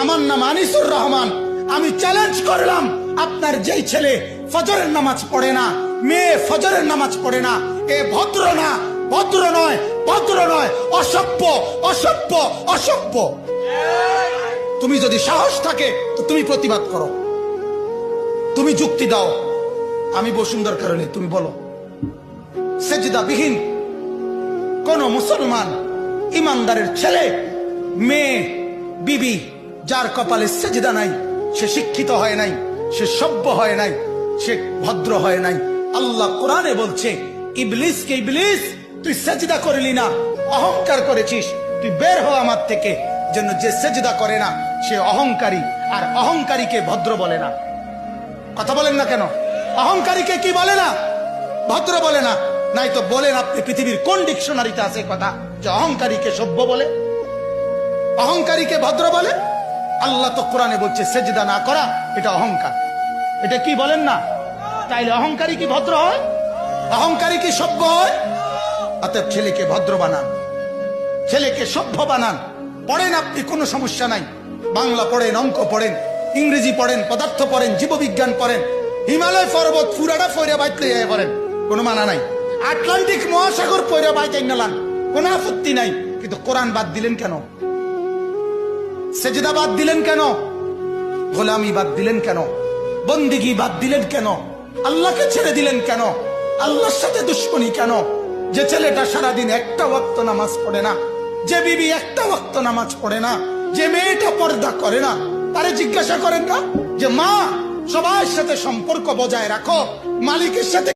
আমার নাম আনিসুর রহমান। আমি চ্যালেঞ্জ করলাম, আপনার যেই ছেলে ফজরের নামাজ পড়ে না, মেয়ে ফজরের নামাজ পড়ে না, এ ভদ্র না, ভদ্র নয়, ভদ্র নয়, অসভ্য, অসভ্য, অসভ্য। তুমি যদি সাহস থাকে তো তুমি প্রতিবাদ করো, তুমি যুক্তি দাও। আমি বসুন্ধর কারণে তুমি বলো, সেজদাবিহীন কোন মুসলমান ইমানদারের ছেলে, মেয়ে, বিবি যার কপালে সেজদা নাই, সে শিক্ষিত হয় নাই, সে সভ্য হয় নাই, সে ভদ্র হয় নাই। আল্লাহ কোরআনে বলছে, ইবলিসকে, ইবলিস তুই সেজদা করলি না, অহংকার করেছিস, তুই বের হ আমার থেকে। জন্য যে সেজদা করে না সে অহংকারী, আর অহংকারীকে ভদ্র বলে না। কথা বলেন না কেন? অহংকারীকে কি বলে না? ভদ্র বলে না। নাই তো বলেন আপনি পৃথিবীর কোন ডিকশনারিতে আছে কথা যে অহংকারীকে সভ্য বলে, অহংকারীকে ভদ্র বলে? আল্লাহ তো কোরআনে বলছে সেজদা না করা এটা অহংকার। এটা কি বলেন না? তাইলে অহংকারী কি ভদ্র হয়? অহংকারী কি সভ্য হয়? অতএব ছেলেকে ভদ্র বানান, ছেলেকে সভ্য বানান। পড়েন আপনি, কোনো সমস্যা নাই। বাংলা পড়েন, অঙ্ক পড়েন, ইংরেজি পড়েন, পদার্থ পড়েন, জীববিজ্ঞান পড়েন, হিমালয় পর্বত পুরাটা পয়রা বাইতে পড়েন, কোনো মানা নাই। আটলান্টিক মহাসাগর পয়রা বাইতে নালান, কোনো আপত্তি নাই। কিন্তু কোরআন বাদ দিলেন কেন? সেজদা বাদ দিলেন কেন? গোলামি বাদ দিলেন কেন? বন্দিগি বাদ দিলেন কেন? আল্লাহকে ছেড়ে দিলেন কেন? আল্লাহর সাথে দুশ্মনী কেন? যে ছেলেটা সারাদিন একটা ওয়াক্ত নামাজ পড়ে না, যে বিবি একটা ওয়াক্ত নামাজ পড়ে না, যে মেয়েটা পর্দা করে না, তারে জিজ্ঞাসা করেন না যে মা সবার সাথে সম্পর্ক বজায় রাখো, মালিকের সাথে